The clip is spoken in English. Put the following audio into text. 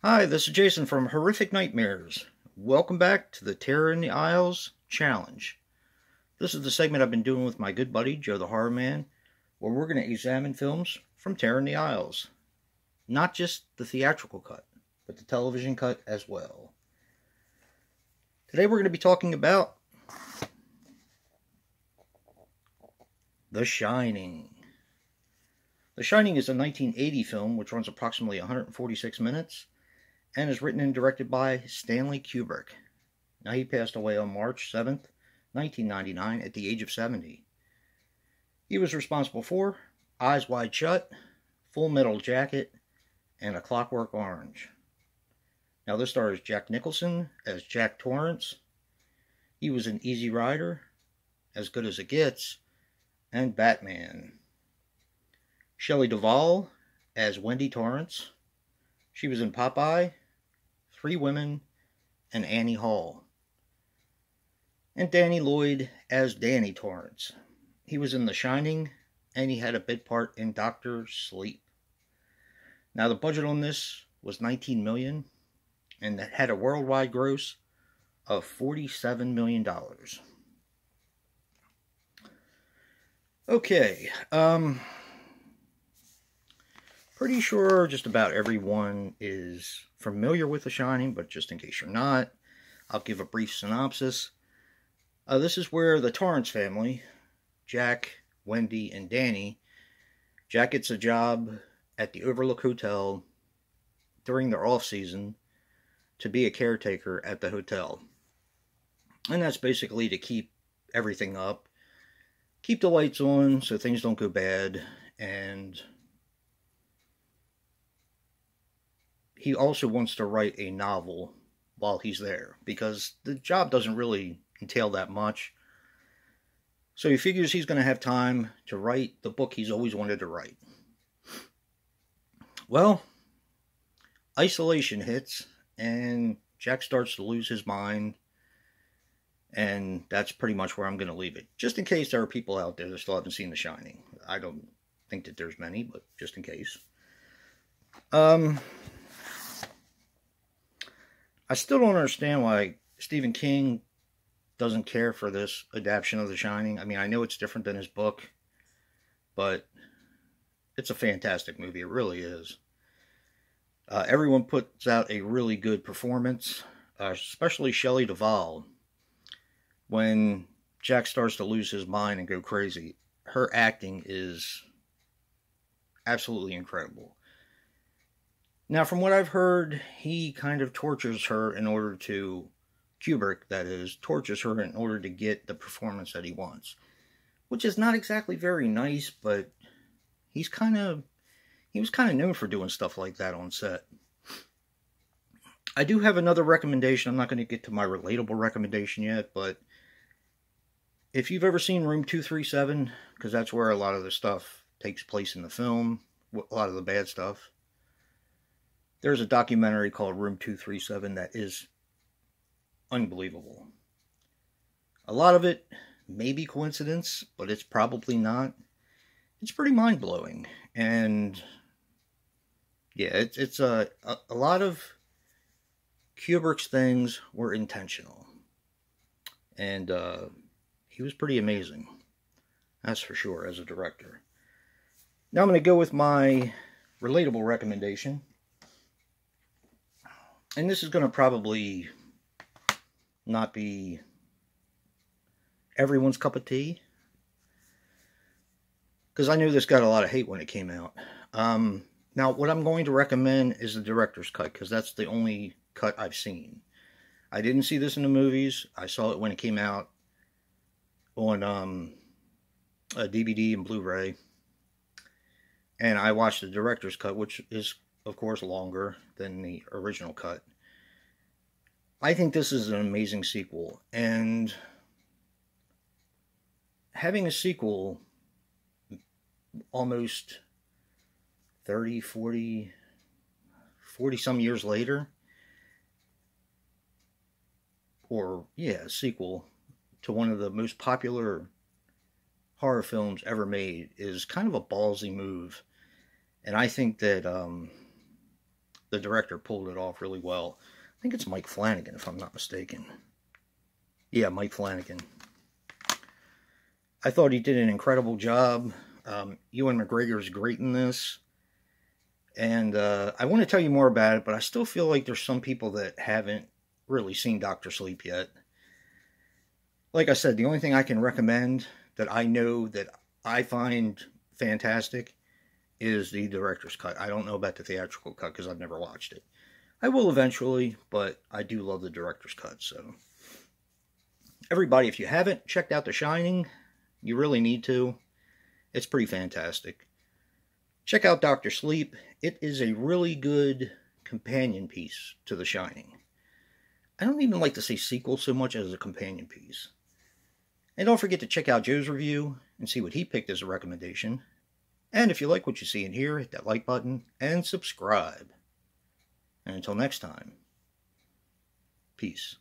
Hi, this is Jason from Horrific Nightmares. Welcome back to the Terror in the Isles Challenge. This is the segment I've been doing with my good buddy, Joe the Horror Man, where we're going to examine films from Terror in the Isles. Not just the theatrical cut, but the television cut as well. Today we're going to be talking about The Shining. The Shining is a 1980 film which runs approximately 146 minutes. And is written and directed by Stanley Kubrick. Now, he passed away on March 7th, 1999, at the age of 70. He was responsible for Eyes Wide Shut, Full Metal Jacket, and A Clockwork Orange. Now, this stars Jack Nicholson as Jack Torrance. He was in Easy Rider, As Good as It Gets, and Batman. Shelley Duvall as Wendy Torrance. She was in Popeye, Three Women, and Annie Hall. And Danny Lloyd as Danny Torrance. He was in The Shining, and he had a bit part in Doctor Sleep. Now, the budget on this was $19 million, and it had a worldwide gross of $47 million. Okay, pretty sure just about everyone is familiar with The Shining, but just in case you're not, I'll give a brief synopsis. This is where the Torrance family, Jack, Wendy, and Danny, Jack gets a job at the Overlook Hotel during their off-season to be a caretaker at the hotel. And that's basically to keep everything up, keep the lights on so things don't go bad, and he also wants to write a novel while he's there, because the job doesn't really entail that much. So he figures he's going to have time to write the book he's always wanted to write. Well, isolation hits, and Jack starts to lose his mind, and that's pretty much where I'm going to leave it. Just in case there are people out there that still haven't seen The Shining. I don't think that there's many, but just in case. I still don't understand why Stephen King doesn't care for this adaptation of The Shining. I mean, I know it's different than his book, but it's a fantastic movie. It really is. Everyone puts out a really good performance, especially Shelley Duvall. When Jack starts to lose his mind and go crazy, her acting is absolutely incredible. Now, from what I've heard, he kind of tortures her in order to, Kubrick, that is, tortures her in order to get the performance that he wants. Which is not exactly very nice, but he was kind of known for doing stuff like that on set. I do have another recommendation. I'm not going to get to my relatable recommendation yet, but if you've ever seen Room 237, because that's where a lot of the stuff takes place in the film, a lot of the bad stuff, there's a documentary called Room 237 that is unbelievable. A lot of it may be coincidence, but it's probably not. It's pretty mind-blowing. And yeah, it's a lot of Kubrick's things were intentional. And he was pretty amazing. That's for sure, as a director. Now I'm going to go with my relatable recommendation. And this is going to probably not be everyone's cup of tea, because I knew this got a lot of hate when it came out. Now, what I'm going to recommend is the director's cut, because that's the only cut I've seen. I didn't see this in the movies. I saw it when it came out on a DVD and Blu-ray. And I watched the director's cut, which is, of course, longer than the original cut. I think this is an amazing sequel, and having a sequel almost 30, 40 some years later, or, yeah, a sequel to one of the most popular horror films ever made is kind of a ballsy move. And I think that the director pulled it off really well. I think it's Mike Flanagan, if I'm not mistaken. Yeah, Mike Flanagan. I thought he did an incredible job. Ewan McGregor is great in this. And I want to tell you more about it, but I still feel like there's some people that haven't really seen Dr. Sleep yet. Like I said, the only thing I can recommend that I know that I find fantastic is the director's cut. I don't know about the theatrical cut because I've never watched it. I will eventually, but I do love the director's cut. So, everybody, if you haven't checked out The Shining, you really need to. It's pretty fantastic. Check out Dr. Sleep. It is a really good companion piece to The Shining. I don't even like to say sequel so much as a companion piece. And don't forget to check out Joe's review and see what he picked as a recommendation. And if you like what you see in here, hit that like button and subscribe. And until next time, peace.